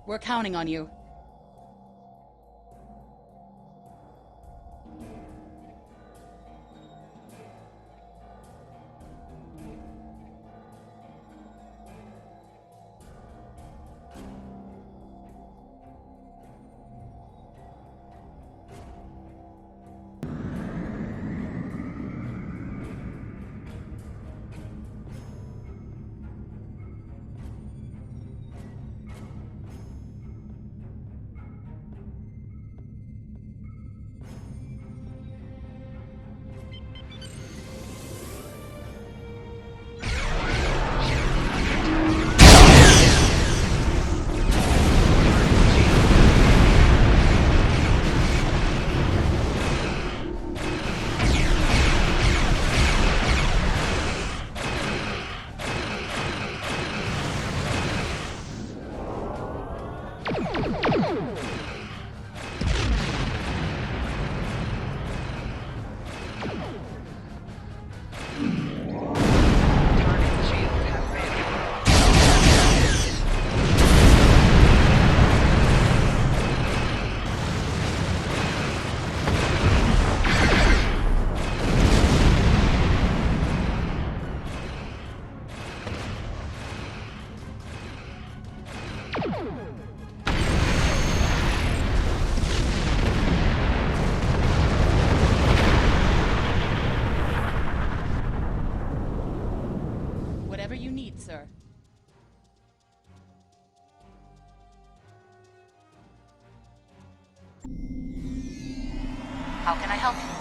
We're counting on you. Whatever you need, sir. How can I help you?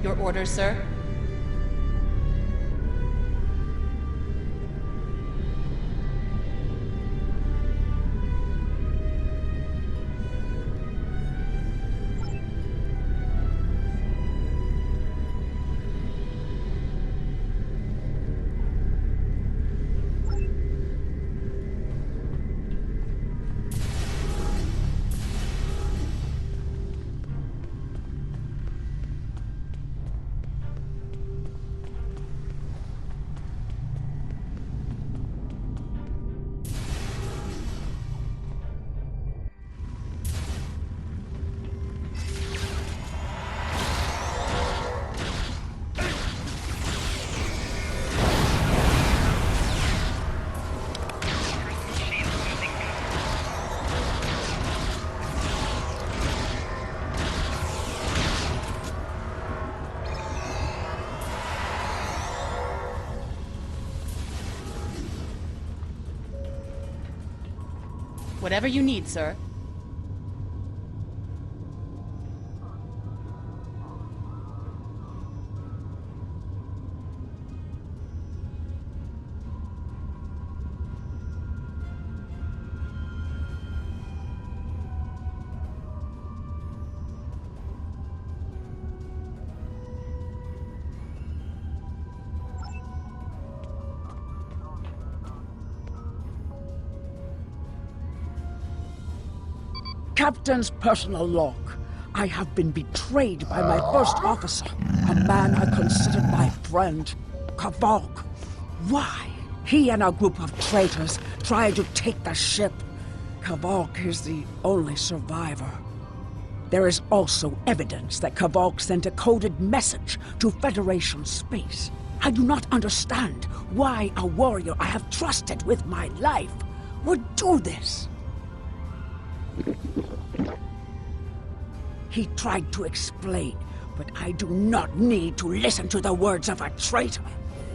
Your orders, sir? Whatever you need, sir. Captain's personal log. I have been betrayed by my first officer, a man I considered my friend, Kavok. Why? He and a group of traitors tried to take the ship. Kavok is the only survivor. There is also evidence that Kavok sent a coded message to Federation space. I do not understand why a warrior I have trusted with my life would do this. He tried to explain, but I do not need to listen to the words of a traitor.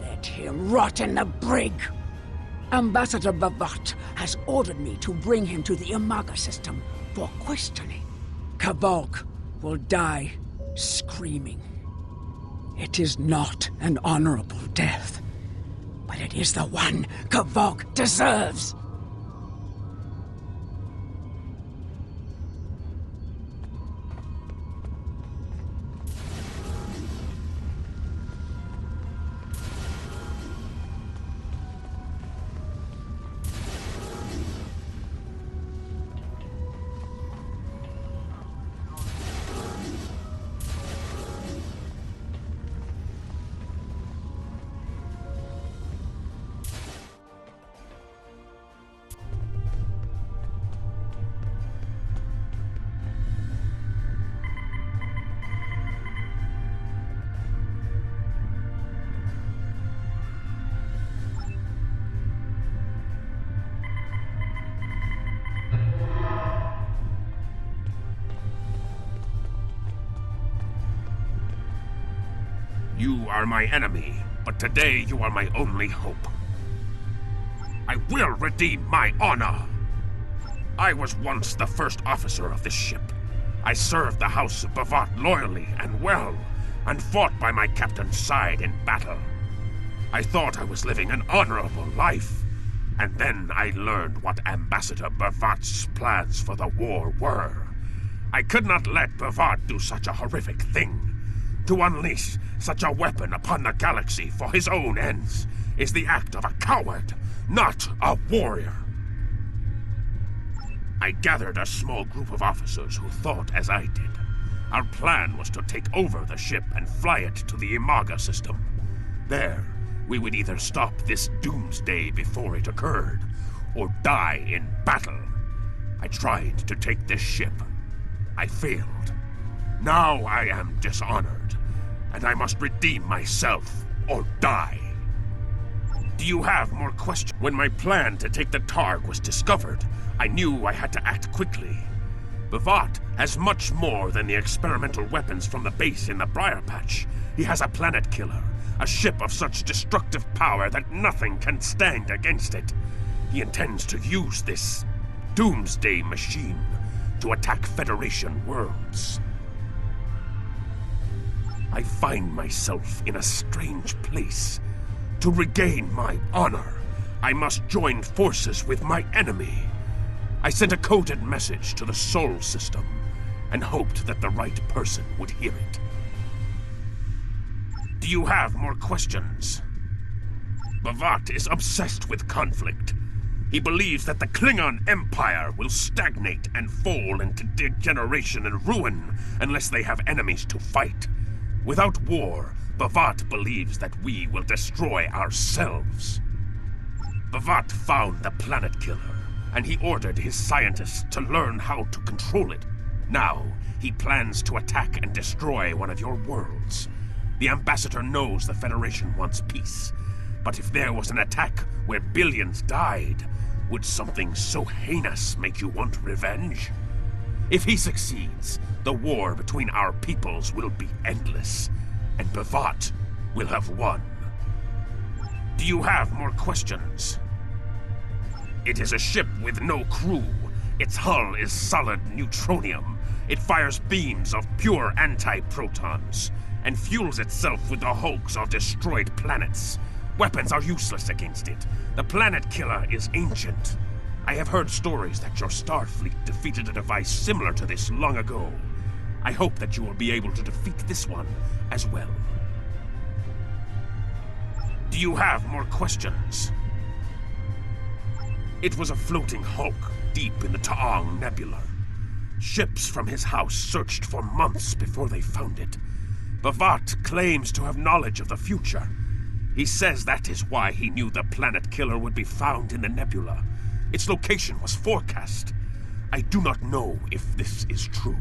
Let him rot in the brig. Ambassador Bavat has ordered me to bring him to the Imaga system for questioning. Kavok will die screaming. It is not an honorable death, but it is the one Kavok deserves. You are my enemy, but today you are my only hope. I will redeem my honor! I was once the first officer of this ship. I served the House of Bavat loyally and well, and fought by my captain's side in battle. I thought I was living an honorable life, and then I learned what Ambassador Bavat's plans for the war were. I could not let Bavat do such a horrific thing. To unleash such a weapon upon the galaxy for his own ends is the act of a coward, not a warrior. I gathered a small group of officers who thought as I did. Our plan was to take over the ship and fly it to the Imaga system. There, we would either stop this doomsday before it occurred, or die in battle. I tried to take this ship. I failed. Now I am dishonored, and I must redeem myself or die. Do you have more questions? When my plan to take the Targ was discovered, I knew I had to act quickly. Bavat has much more than the experimental weapons from the base in the Briar Patch. He has a Planetenkiller, a ship of such destructive power that nothing can stand against it. He intends to use this doomsday machine to attack Federation worlds. I find myself in a strange place. To regain my honor, I must join forces with my enemy. I sent a coded message to the Sol system and hoped that the right person would hear it. Do you have more questions? Bavat is obsessed with conflict. He believes that the Klingon Empire will stagnate and fall into degeneration and ruin unless they have enemies to fight. Without war, Bavat believes that we will destroy ourselves. Bavat found the Planetenkiller, and he ordered his scientists to learn how to control it. Now, he plans to attack and destroy one of your worlds. The Ambassador knows the Federation wants peace, but if there was an attack where billions died, would something so heinous make you want revenge? If he succeeds, the war between our peoples will be endless, and Bavat will have won. Do you have more questions? It is a ship with no crew. Its hull is solid neutronium. It fires beams of pure anti-protons, and fuels itself with the hulks of destroyed planets. Weapons are useless against it. The Planetenkiller is ancient. I have heard stories that your Starfleet defeated a device similar to this long ago. I hope that you will be able to defeat this one as well. Do you have more questions? It was a floating hulk deep in the Taong Nebula. Ships from his house searched for months before they found it. Bavat claims to have knowledge of the future. He says that is why he knew the Planetenkiller would be found in the nebula. Its location was forecast. I do not know if this is true.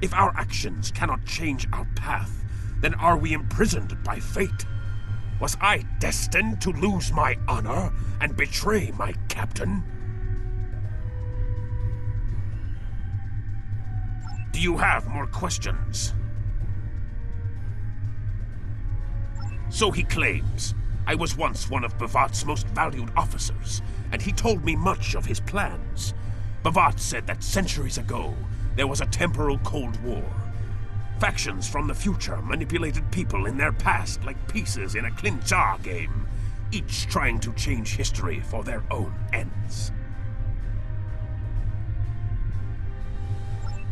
If our actions cannot change our path, then are we imprisoned by fate? Was I destined to lose my honor and betray my captain? Do you have more questions? So he claims. I was once one of Bavat's most valued officers, and he told me much of his plans. Bavat said that centuries ago, there was a temporal Cold War. Factions from the future manipulated people in their past like pieces in a klingonische game, each trying to change history for their own ends.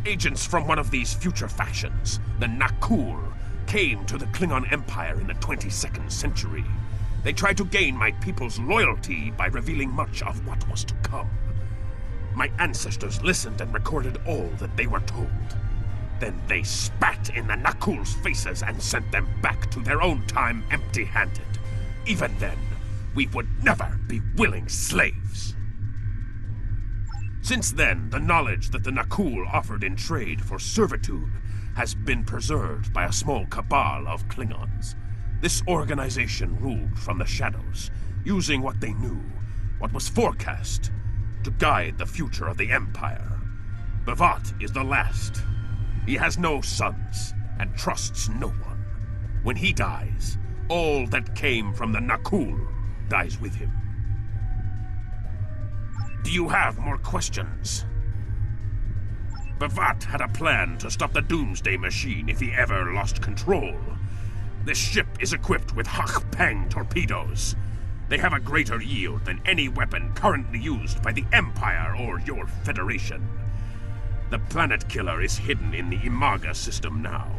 Agents from one of these future factions, the Nakul, came to the Klingon Empire in the 22nd century. They tried to gain my people's loyalty by revealing much of what was to come. My ancestors listened and recorded all that they were told. Then they spat in the Nakul's faces and sent them back to their own time empty-handed. Even then, we would never be willing slaves. Since then, the knowledge that the Nakul offered in trade for servitude has been preserved by a small cabal of Klingons. This organization ruled from the shadows, using what they knew, what was forecast, to guide the future of the Empire. Bavat is the last. He has no sons, and trusts no one. When he dies, all that came from the Nakul dies with him. Do you have more questions? Bavat had a plan to stop the Doomsday Machine if he ever lost control. This ship is equipped with Hach-Peng torpedoes. They have a greater yield than any weapon currently used by the Empire or your Federation. The Planetenkiller is hidden in the Imaga system now.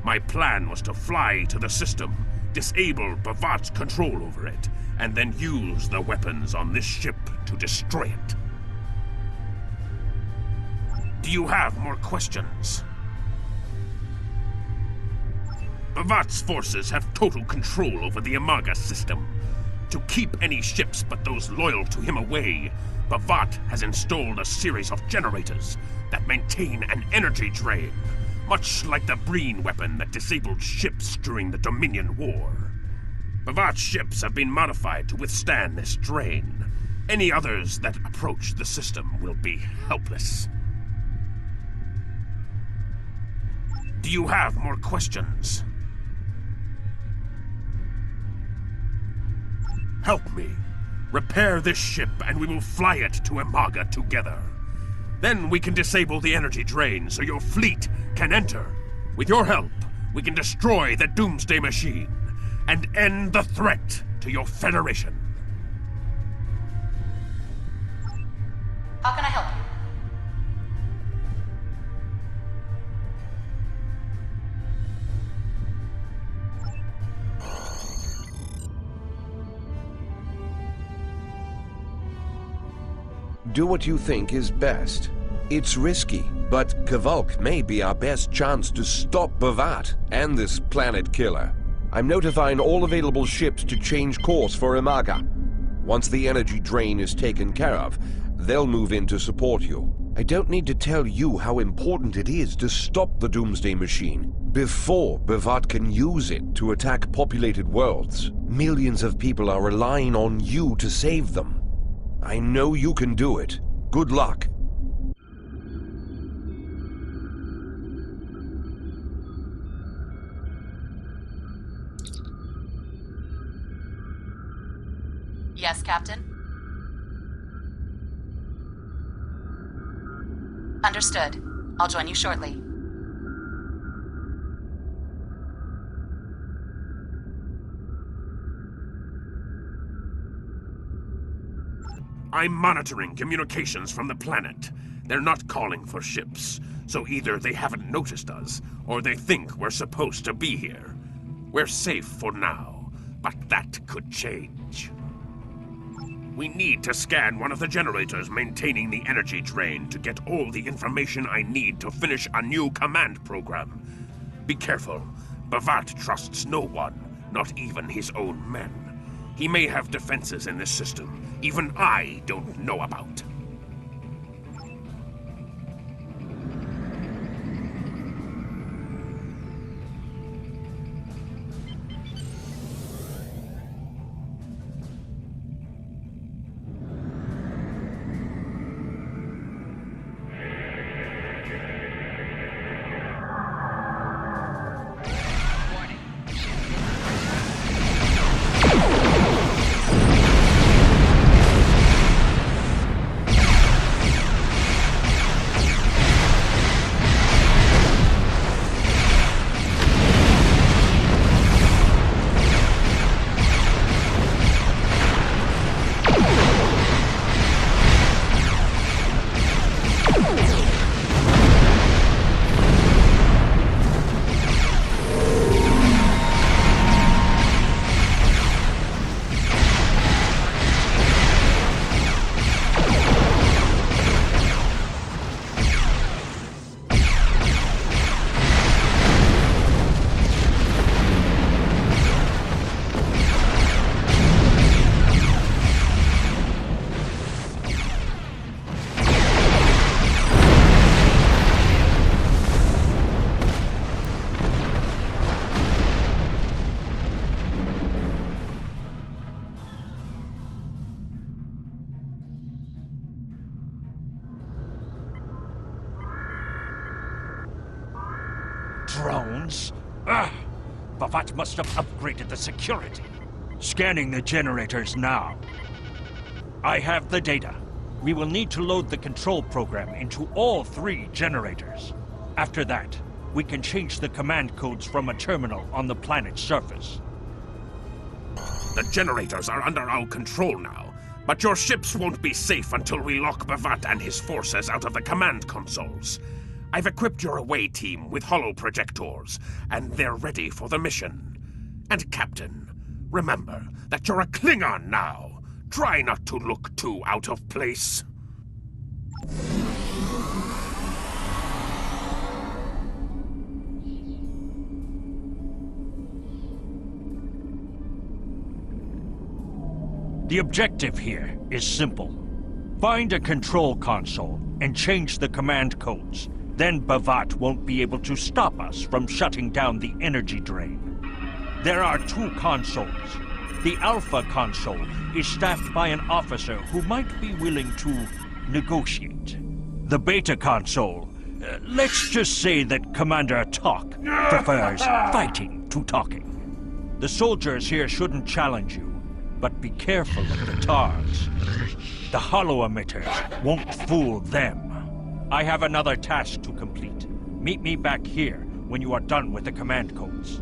My plan was to fly to the system, disable Bavat's control over it, and then use the weapons on this ship to destroy it. Do you have more questions? Bavat's forces have total control over the Imaga system. To keep any ships but those loyal to him away, Bavat has installed a series of generators that maintain an energy drain, much like the Breen weapon that disabled ships during the Dominion War. Bavat's ships have been modified to withstand this drain. Any others that approach the system will be helpless. Do you have more questions? Help me. Repair this ship and we will fly it to Imaga together. Then we can disable the energy drain so your fleet can enter. With your help, we can destroy the Doomsday Machine and end the threat to your Federation. How can I help you? Do what you think is best. It's risky, but Kvalk may be our best chance to stop Bavat and this Planetenkiller. I'm notifying all available ships to change course for Imaga. Once the energy drain is taken care of, they'll move in to support you. I don't need to tell you how important it is to stop the Doomsday Machine before Bavat can use it to attack populated worlds. Millions of people are relying on you to save them. I know you can do it. Good luck. Yes, Captain? Understood. I'll join you shortly. I'm monitoring communications from the planet. They're not calling for ships, so either they haven't noticed us, or they think we're supposed to be here. We're safe for now, but that could change. We need to scan one of the generators maintaining the energy drain to get all the information I need to finish a new command program. Be careful. Bavat trusts no one, not even his own men. He may have defenses in this system even I don't know about. Drones? Bavat must have upgraded the security. Scanning the generators now. I have the data. We will need to load the control program into all 3 generators. After that, we can change the command codes from a terminal on the planet's surface. The generators are under our control now, but your ships won't be safe until we lock Bavat and his forces out of the command consoles. I've equipped your away team with holo projectors, and they're ready for the mission. And Captain, remember that you're a Klingon now. Try not to look too out of place. The objective here is simple. Find a control console and change the command codes. Then Bavat won't be able to stop us from shutting down the energy drain. There are 2 consoles. The Alpha console is staffed by an officer who might be willing to negotiate. The Beta console, let's just say that Commander Talk prefers fighting to talking. The soldiers here shouldn't challenge you, but be careful of the TARs. The holo emitters won't fool them. I have another task to complete. Meet me back here when you are done with the command codes.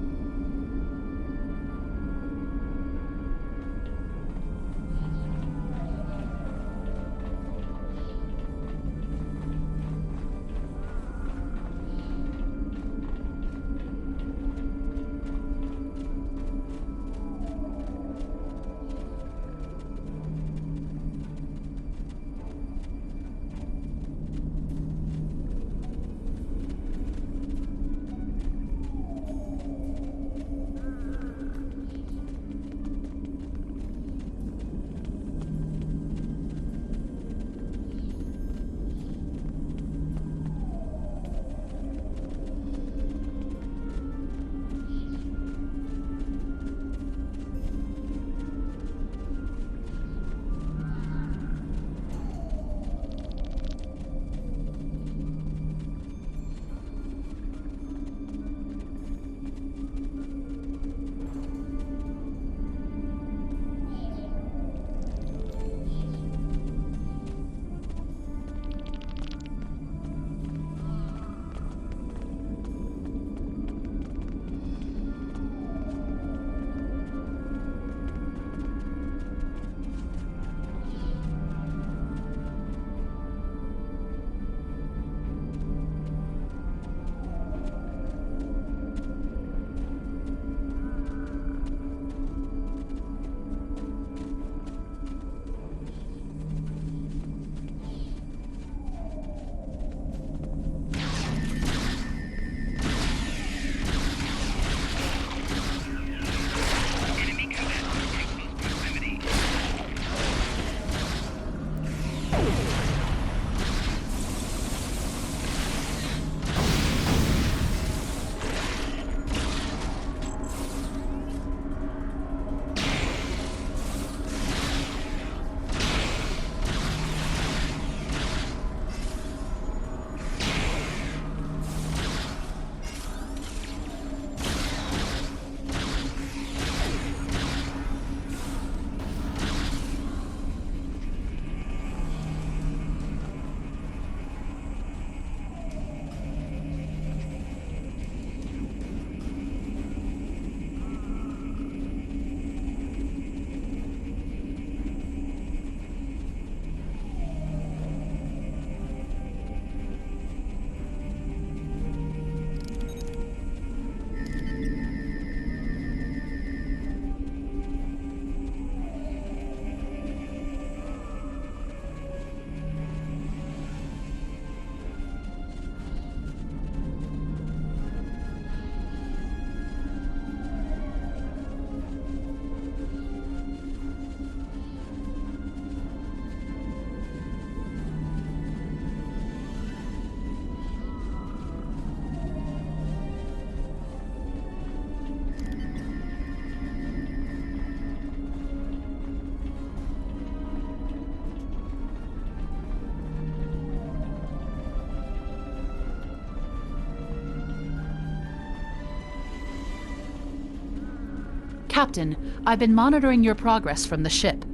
Captain, I've been monitoring your progress from the ship.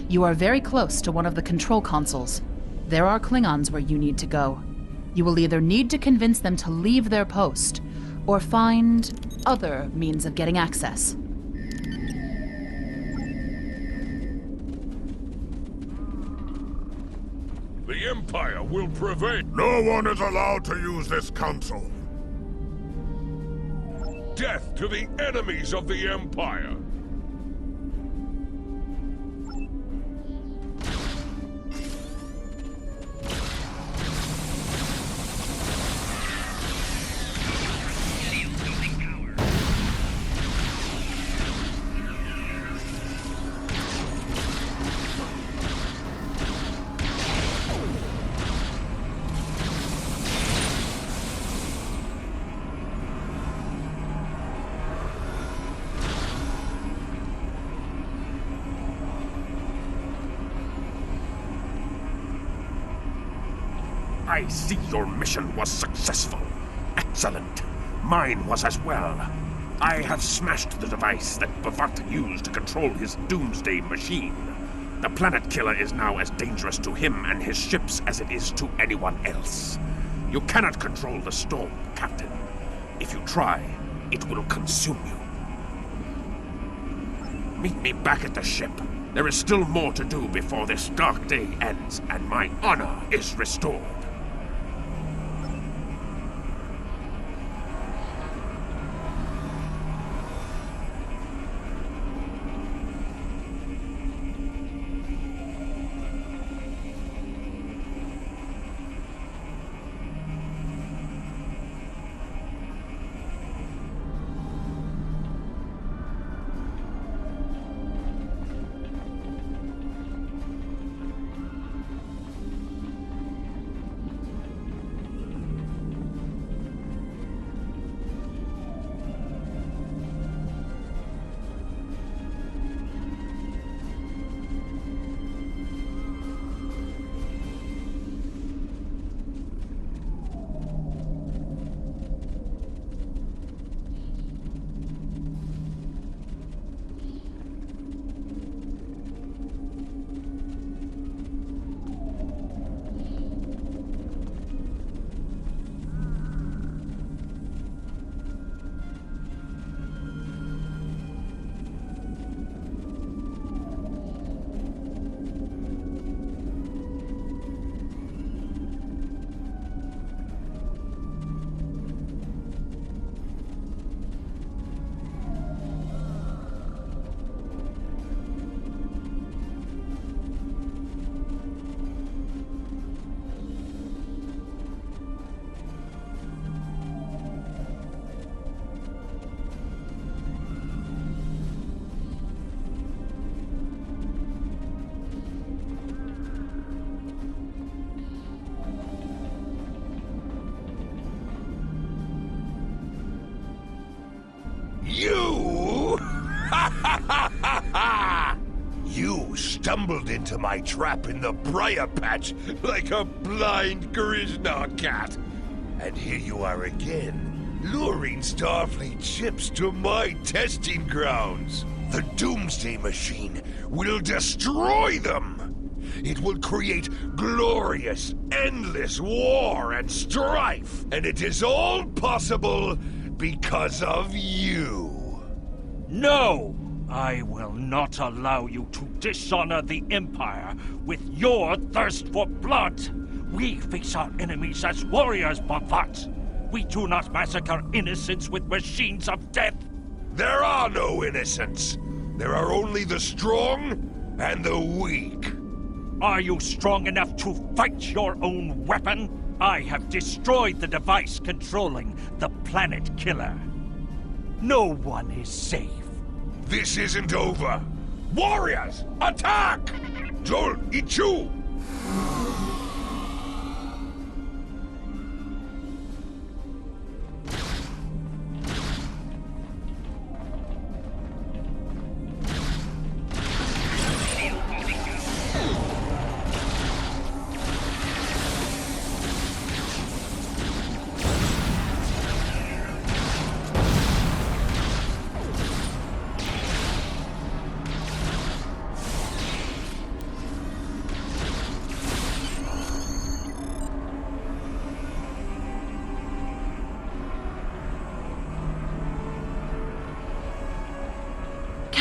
You are very close to one of the control consoles. There are Klingons where you need to go. You will either need to convince them to leave their post, or find other means of getting access. The Empire will prevail. No one is allowed to use this console. Death to the enemies of the Empire! I see your mission was successful. Excellent. Mine was as well. I have smashed the device that Bavat used to control his doomsday machine. The Planetenkiller is now as dangerous to him and his ships as it is to anyone else. You cannot control the storm, Captain. If you try, it will consume you. Meet me back at the ship. There is still more to do before this dark day ends and my honor is restored. You? You stumbled into my trap in the briar patch like a blind Krishna cat. And here you are again, luring Starfleet ships to my testing grounds. The Doomsday Machine will destroy them. It will create glorious, endless war and strife. And it is all possible because of you. No! I will not allow you to dishonor the Empire with your thirst for blood! We face our enemies as warriors, Bavat! We do not massacre innocents with machines of death! There are no innocents. There are only the strong and the weak. Are you strong enough to fight your own weapon? I have destroyed the device controlling the Planetenkiller. No one is safe. This isn't over. Warriors, attack! Joel, Ichu!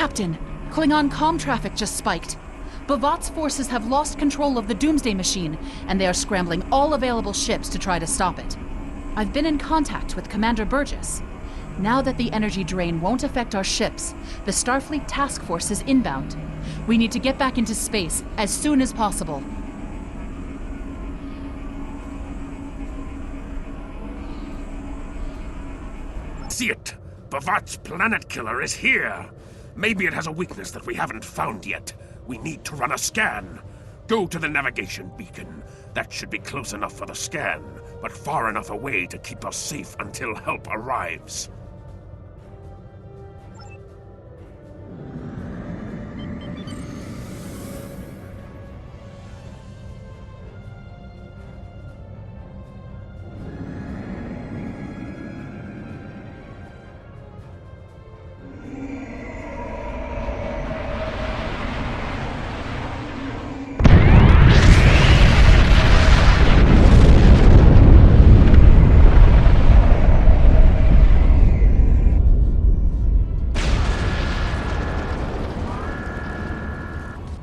Captain, Klingon comm traffic just spiked. Bavat's forces have lost control of the Doomsday Machine, and they are scrambling all available ships to try to stop it. I've been in contact with Commander Burgess. Now that the energy drain won't affect our ships, the Starfleet Task Force is inbound. We need to get back into space as soon as possible. See it! Bavat's Planetenkiller is here! Maybe it has a weakness that we haven't found yet. We need to run a scan. Go to the navigation beacon. That should be close enough for the scan, but far enough away to keep us safe until help arrives.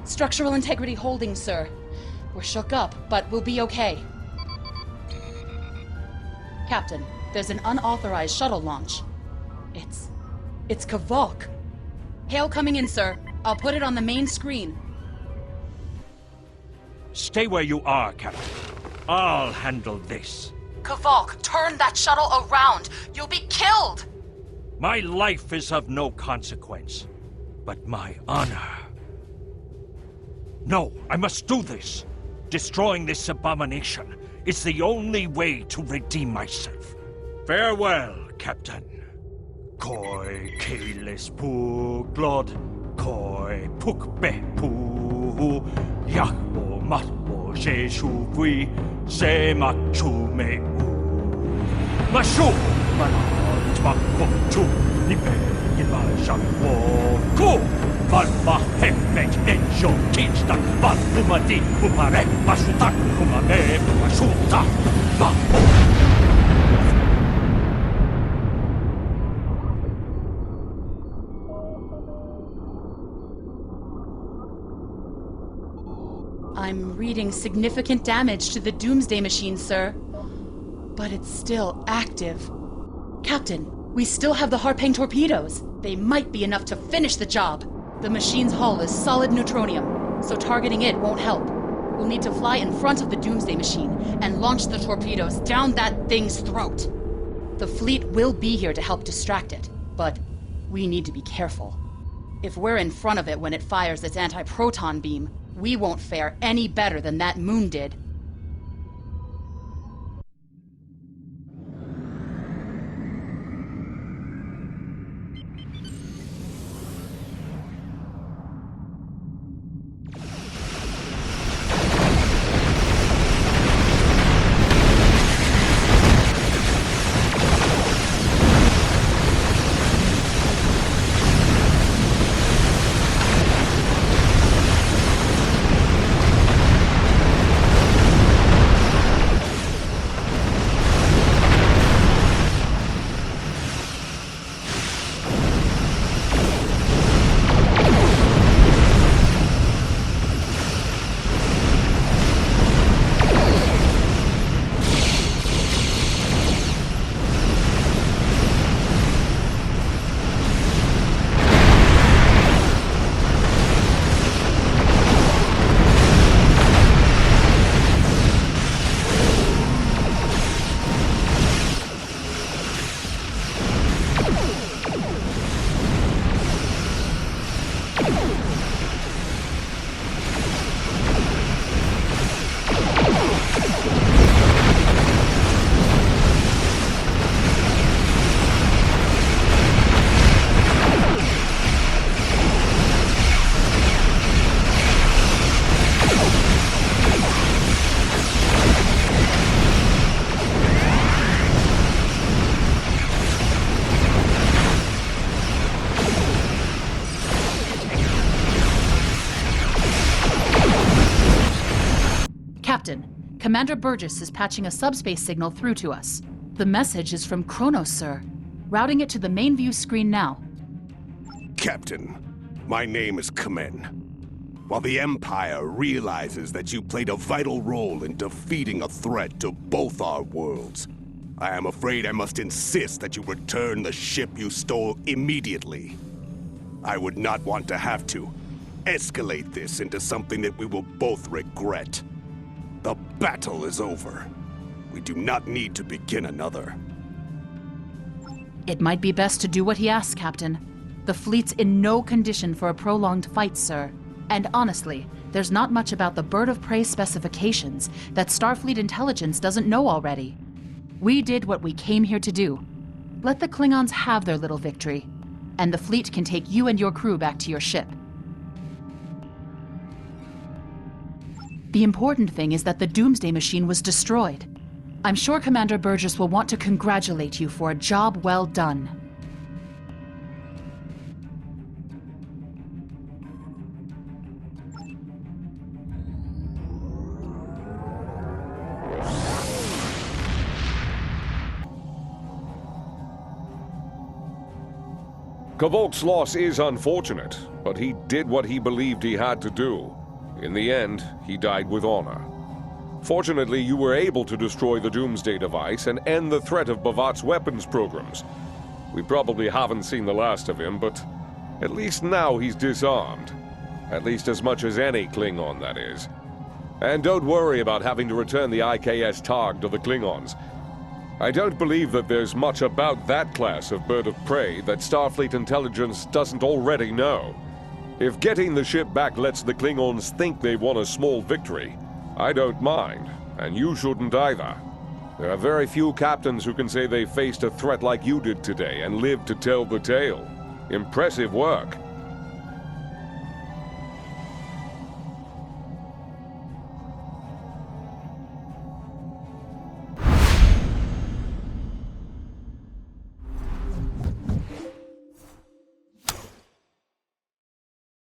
Structural integrity holding, sir. We're shook up, but we'll be okay. Captain, there's an unauthorized shuttle launch. It's Kavok. Hail coming in, sir. I'll put it on the main screen. Stay where you are, Captain. I'll handle this. Kavok, turn that shuttle around! You'll be killed! My life is of no consequence, but my honor. No, I must do this. Destroying this abomination is the only way to redeem myself. Farewell, Captain. Koi keles pu glod, koi pukbe pu, yakbo matbo she shuvui, se machume u. Mashu manat makko chu, nipe yima shakwo ku. Valma hemmet enjo tinsdag, val umadi umare, masutak umame masuta, I'm reading significant damage to the Doomsday Machine, sir. But it's still active. Captain, we still have the Harpang torpedoes. They might be enough to finish the job. The machine's hull is solid neutronium, so targeting it won't help. We'll need to fly in front of the Doomsday Machine and launch the torpedoes down that thing's throat. The fleet will be here to help distract it, but we need to be careful. If we're in front of it when it fires its anti-proton beam, we won't fare any better than that moon did. Captain, Commander Burgess is patching a subspace signal through to us. The message is from Kronos, sir. Routing it to the main view screen now. Captain, My name is Kamen. While the Empire realizes that you played a vital role in defeating a threat to both our worlds, I am afraid I must insist that you return the ship you stole immediately. I would not want to have to escalate this into something that we will both regret. The battle is over. We do not need to begin another. It might be best to do what he asks, Captain. The fleet's in no condition for a prolonged fight, sir. And honestly, there's not much about the Bird of Prey specifications that Starfleet intelligence doesn't know already. We did what we came here to do. Let the Klingons have their little victory, and the fleet can take you and your crew back to your ship. The important thing is that the Doomsday Machine was destroyed. I'm sure Commander Burgess will want to congratulate you for a job well done. Kvolk's loss is unfortunate, but he did what he believed he had to do. In the end, he died with honor. Fortunately, you were able to destroy the Doomsday device and end the threat of Bavat's weapons programs. We probably haven't seen the last of him, but at least now he's disarmed. At least as much as any Klingon, that is. And don't worry about having to return the IKS Targ to the Klingons. I don't believe that there's much about that class of bird of prey that Starfleet intelligence doesn't already know. If getting the ship back lets the Klingons think they've won a small victory, I don't mind, and you shouldn't either. There are very few captains who can say they faced a threat like you did today and lived to tell the tale. Impressive work.